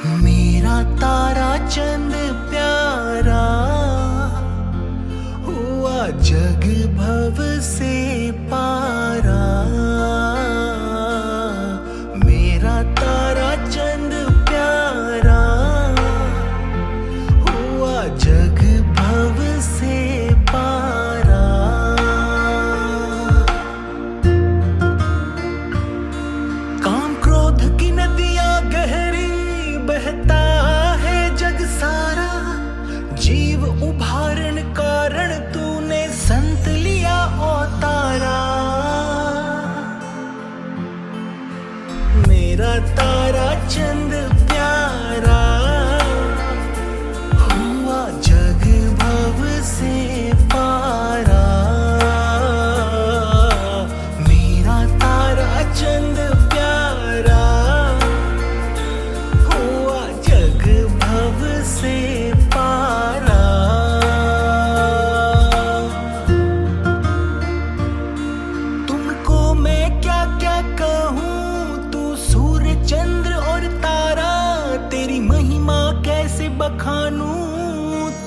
मेरा तारा चंद प्यारा हुआ जग भव से पारा। मेरा तारा चंद प्यारा हुआ जग भव से पारा। काम क्रोध की नदियां गहरी बहता है जग सारा। जीव उभारण कारण तूने संत लिया अवतारा। मेरा तारा चंद प्यारा हुआ जग भव से पारा। मेरा तारा चंद प्यारा हुआ जग भव से पारा। तुमको मैं क्या क्या कहूँ, तू सूर्य चंद्र और तारा। तेरी महिमा कैसे बखानूं,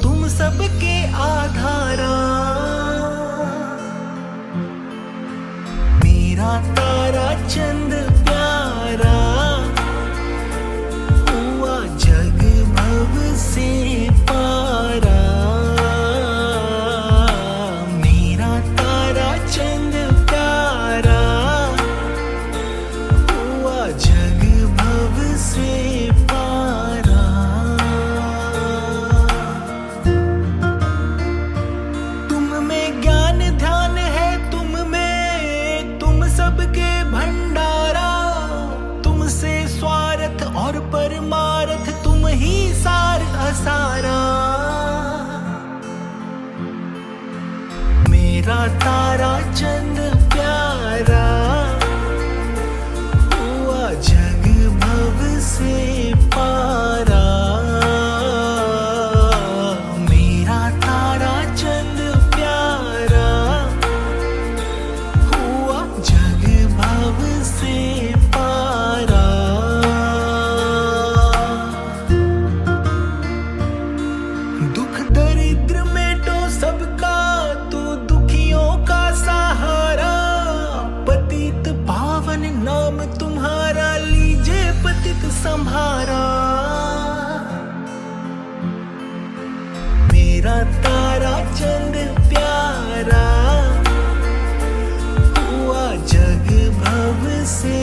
तुम सबके आधारा। मेरा तारा चंद प्यारा हुआ जग भव से पारा। मेरा तारा चंद प्यारा हुआ जग भव से पारा। तुम में ज्ञान ध्यान है, तुम सबके भंडारा। तुमसे स्वार्थ और परमार्थ, तुम ही सार असारा। मेरा तारा चंद प्यारा हुआ जग भव से पारा। मेरा तारा चंद प्यारा हुआ जग भव से पारा। दुख दरिद्र मेटो सबका, तू दुखियों का सहारा। पतित पावन नाम तुम्हारा, लीजे पतित संभारा। मेरा तारा चंद प्यारा हुआ जग भव से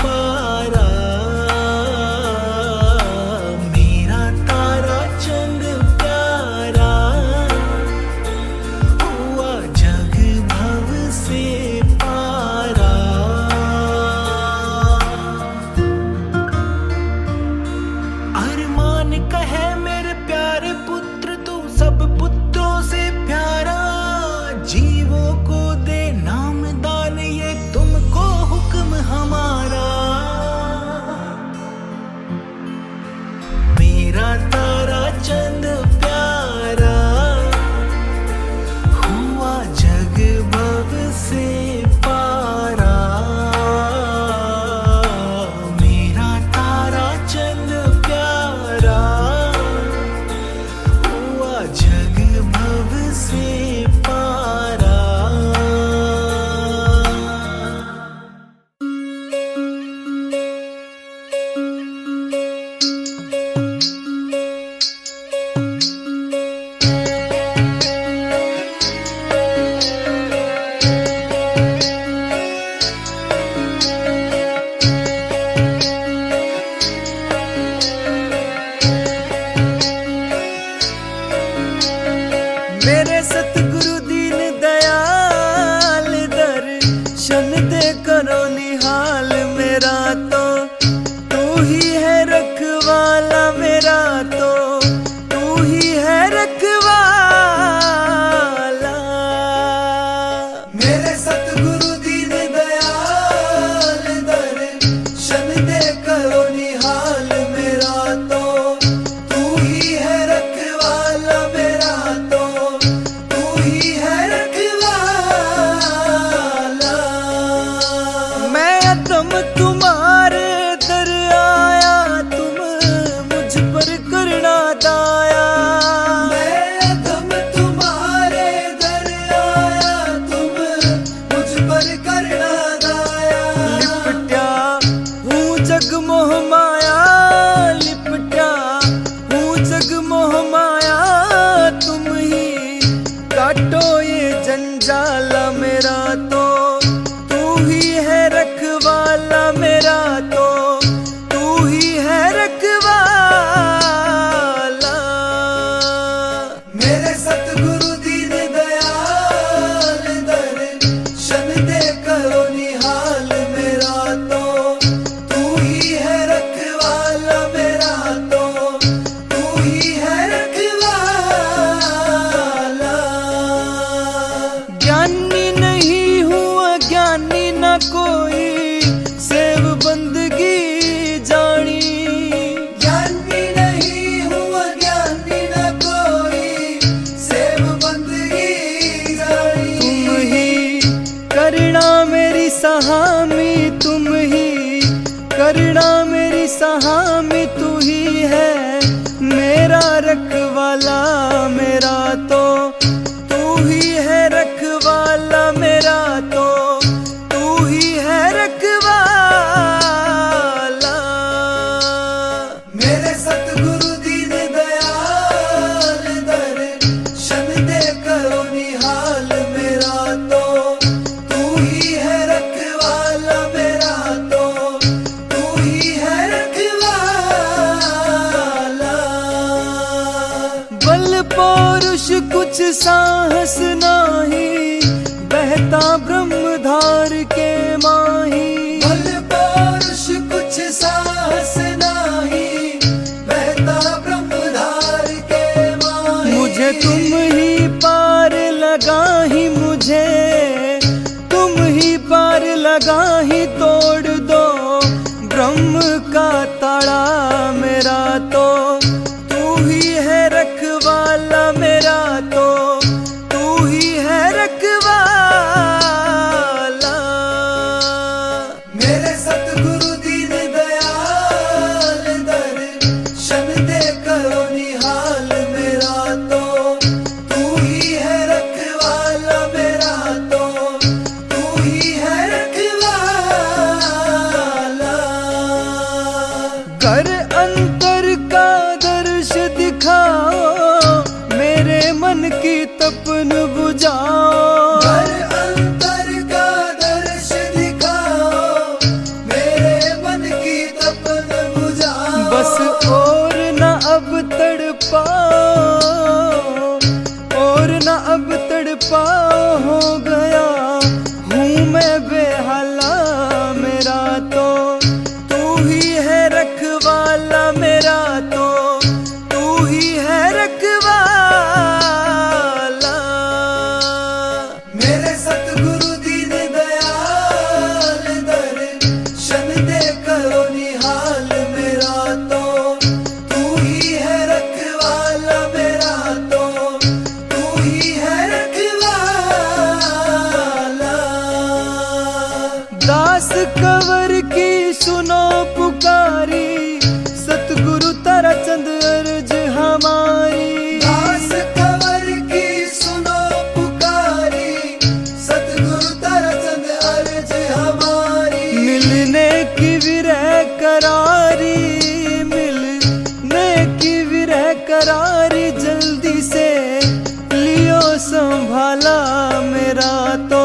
पारा। मेरा तारा चंद प्यारा हुआ जग भव से पारा। अरमान कहे मेरे प्यारे पुत्र, तू सब पुत्रों करना मेरी सहामी तू ही है, मेरा रखवाला मेरा तो तू ही है, रखवाला मेरा तो तू ही है रखवाला। मेरे सतगुरु दीन दयाल दर्शन दे करो निहाल, मेरा तो तू ही है रखवाला, मेरा तो तू ही है रखवाला। बल पौरुष कुछ साहस नाही, बहता ब्रह्मधार के माही। बल पौरुष कुछ साहस नाही, बहता ब्रह्मधार के माही। मुझे तुम ही पार लगा ही, मुझे तुम ही पार लगा ही, तोड़ दो ब्रह्म का ताड़ा, मेरा तो तू ही है रखवाला, मेरा तो तू ही है रखवाला। मेरे सतगुरु दीन दयाल दर्शन दे करो निहाल, मेरा तो तू ही है रखवाला, मेरा तो तू ही है रखवाला। घर अंतर का दर्श दिखाओ, मेरे मन की तपन बुझाओ। घर अंतर का दर्श दिखाओ, मेरे मन की तपन बुझाओ। बस और न अब तड़पाओ, और न अब तड़पाओ, हो गया हूँ मैं बेहाला, मेरा तो तू ही है रखवाला, मेरा तो तू ही है रखवाला। मेरे सतगुरु दीन दयाल दर्शन दे करो निहाल, मेरा तो तू ही है रखवाला, मेरा तो तू ही है रखवाला। दास कंवर की सुनो पुकारी, सतगुरु तारा चंद अर्ज हमारी। दास कंवर की सुनो पुकारी, सतगुरु तारा चंद अर्ज हमारी। मिलने की विरह करारी, मिलने की विरह करारी, जल्दी से लियो संभाला, मेरा तो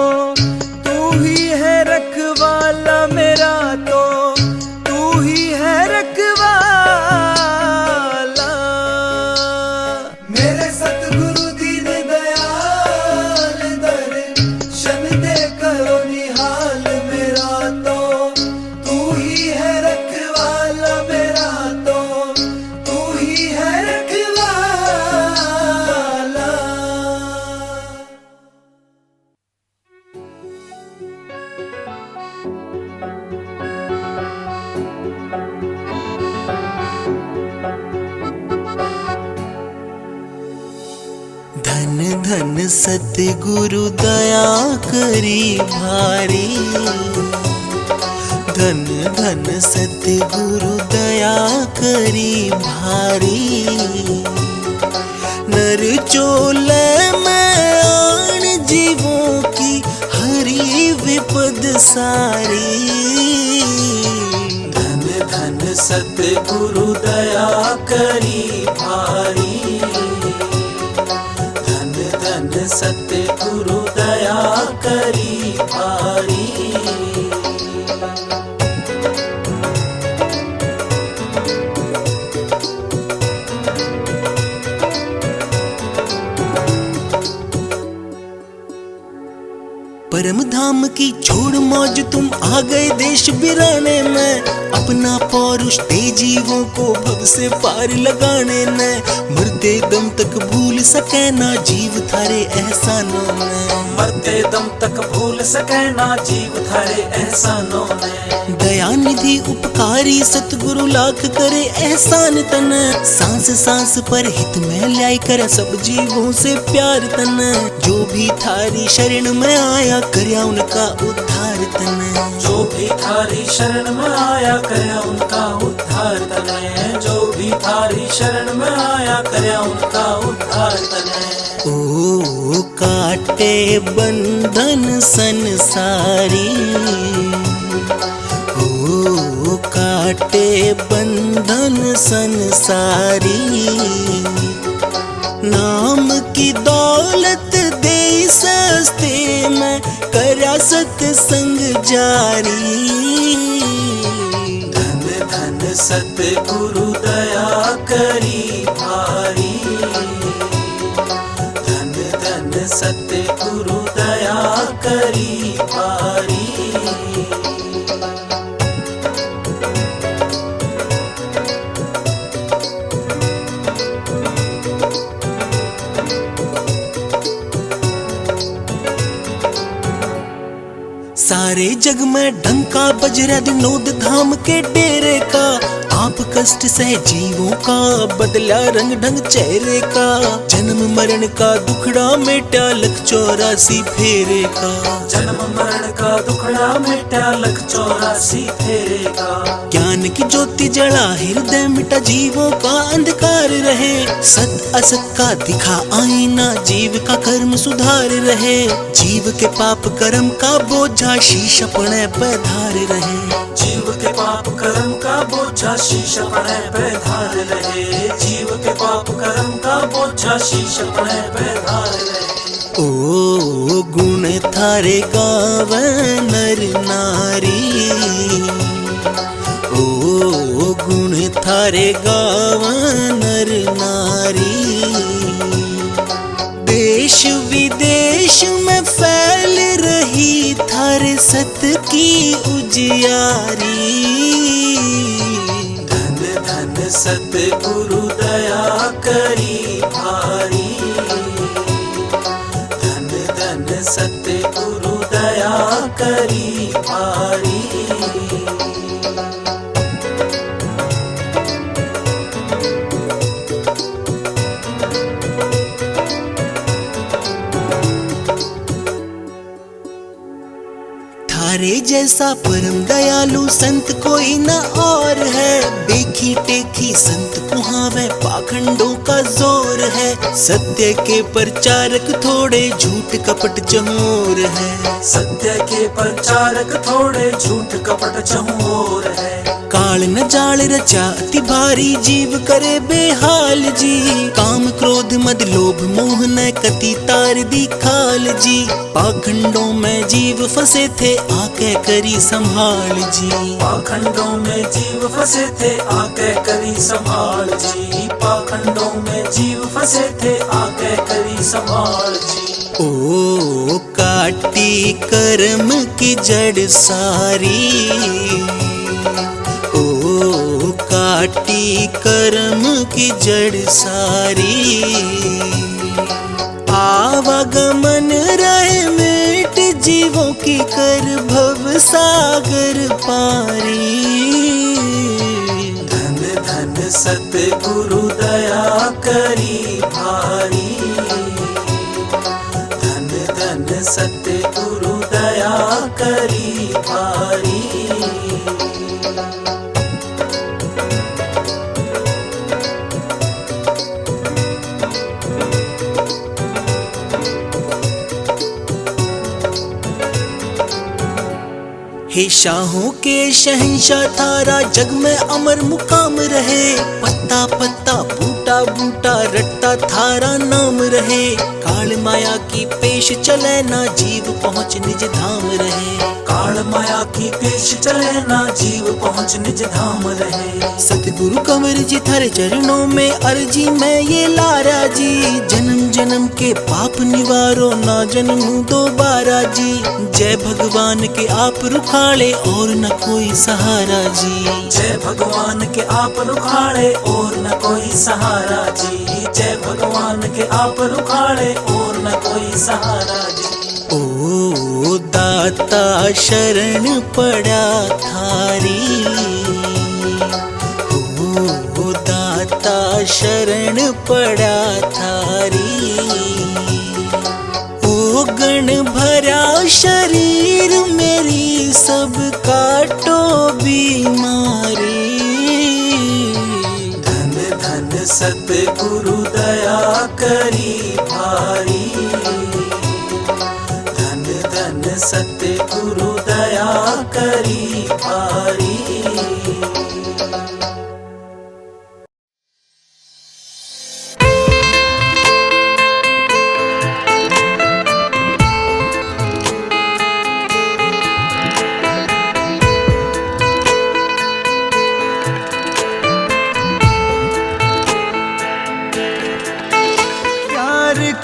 तू ही है रखवाला, मेरा तो तू ही है रखवाला। मेरे सतगुरु दीन दयाल दर्शन दे करो निहाल, मेरा तो तू ही है रखवाला, मेरा तो तू ही है रखवाला। धन धन सतगुरु दया करी भारी, धन धन सतगुरु दया करी भारी। नर चोले में आन जीवों की हरी विपद सारी। धन धन सतगुरु दया करी भारी, धन धन सतगुरु दया करी भारी। परम धाम की छोड़ मौज तुम आ गए देश बिराने में, अपना पौरुष दे जीवों को भव से पार लगाने न। मरते दम तक भूल सके ना जीव थारे एहसानों में, मरते दम तक भूल सके ना जीव थारे एहसानों में। दया निधि उपकारी सतगुरु लाख करे एहसान तन। सांस सांस पर हित में ल्याई कर सब जीवों से प्यार तन। जो भी थारी शरण में आया करया उनका उद्धार तन। जो भी थारी शरण में आया करया उनका उद्धार तने, जो भी थारी शरण में आया करया उनका उद्धार तने। ओ काटे बंधन संसारी, ओ काटे बंधन संसारी, नाम की दौलत दे सस्ते में करया सत्संग जारी। धन धन सतगुरु दया करी भारी, धन धन सतगुरु दया करी भारी। सारे जग में डंका बज रहा विनोद धाम के डेरे का, आप कष्ट सह जीवों का बदला रंग ढंग चेहरे का, जन्म मरण का दुखड़ा मेटा लख 84 फेरे का, जन्म मरण का दुखड़ा मेटा लख 84 फेरे का। ज्ञान की ज्योति जला हृदय मिटा जीवों का अंधकार रहे, सत असत का दिखा आईना जीव का कर्म सुधार रहे, जीव के पाप कर्म का बोझा शीश अपने पे धार रहे, जीव के पाप कर्म का बोझा शीश अपने पे धार रहे, जीव के पाप कर्म का बोझा शीश अपने पे धार रहे। ओ गुण थारे गावे नर नारी, ओ गुण थारे गावे नर नारी, देश विदेश में फैल रही थारे सत की उजियारी। धन धन सतगुरु दया करी भारी, धन धन सतगुरु दया करी भारी। थारे जैसा परम दयालु संत कोई न और है, देखी टेकी संत कुहावे पाखंडों का जोर है, सत्य के प्रचारक थोड़े झूठ कपट चमोर है, सत्य के प्रचारक थोड़े झूठ कपट चमोर है। काल न जाल रचा अति भारी जीव करे बेहाल जी, काम क्रोध मद लोभ मोह न कति तार दी खाल जी, पाखंडों में जीव फंसे थे आके करी संभाल जी, पाखंडों में जीव फंसे थे आके करी संभाल जी, पाखंडों में जीव फंसे थे आके करी संभाल जी। ओ काटी कर्म की जड़ सारी, ओ काटी कर्म की जड़ सारी, आवागमन रहे मिट जीवों की कर भव सागर पारी। धन धन सतगुरु दया करी भारी, धन धन सतगुरु दया करी भारी। हे शाहों के शहंशाह थारा जग में अमर मुकाम रहे, पत्ता पत्ता बूटा बूटा रट्टा थारा नाम रहे, काल माया की पेश चले ना जीव पहुँच निज धाम रहे, काल माया की पेश चले ना जीव पहुँच निज धाम रहे। सतगुरु कंवर जी थारे चरणों में अर्जी मैं ये लारा जी, जन्म जन्म के पाप निवारो ना जन्म दोबारा जी, जय भगवान के आप रुखाड़े और न कोई सहारा जी, जय भगवान के आप रुखाड़े और न कोई सहारा जी, जय भगवान के आप रुखाड़े और न कोई सहारा जी। ओ दाता शरण पड़ा थारी, ओ दाता शरण पड़ा थारी, ओ गण भरा शरीर मेरी सब काटो बीमारी। धन धन सतगुरु दया करी भारी। धन धन सतगुरु दया करी भारी।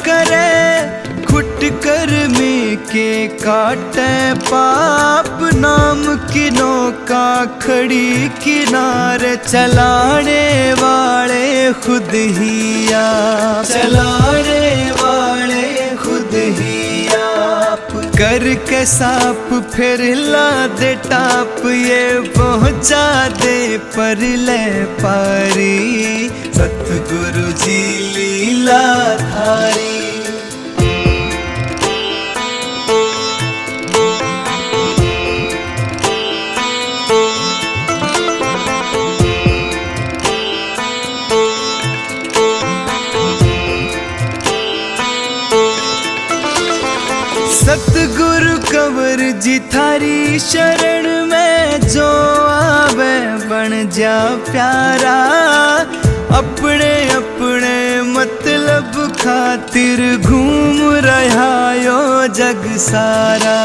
करे खुट कर में के काटे पाप, नाम की नौका खड़ी किनारे, चलाने वाले खुद ही आप, चलाने वाले खुद ही आप। करके साप फिर ला दे टाप, ये पहुंचा दे पर ले पारी। सतगुरु जी लीला धारी। सतगुरु कंवर जी थारी शरण में, जो आवे बन जा प्यारा। अपने अपने मतलब खातिर घूम रहा यो जग सारा,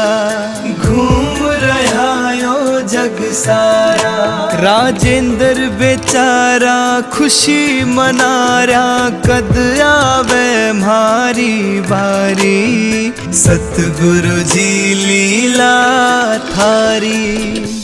घूम रहा यो जग सारा। राजेंद्र बेचारा खुशी मना रहा, कद आवे म्हारी बारी। सतगुरु जी लीला थारी।